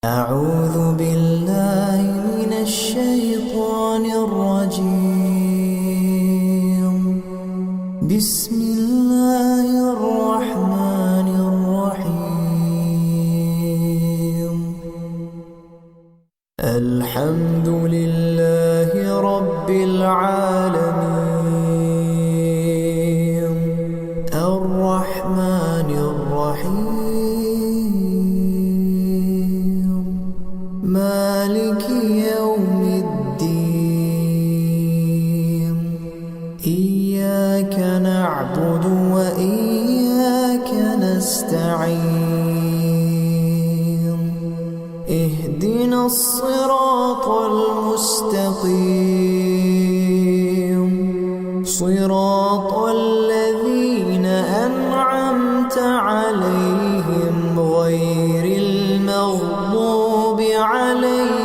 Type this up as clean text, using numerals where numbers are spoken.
أعوذ بالله من الشيطان الرجيم. بسم الله الرحمن الرحيم. الحمد لله رب العالمين الرحمن الرحيم مالك يوم الدين. إياك نعبد وإياك نستعين. اهدنا الصراط المستقيم صراط الذين أنعمت عليهم غير المغضوب عليهم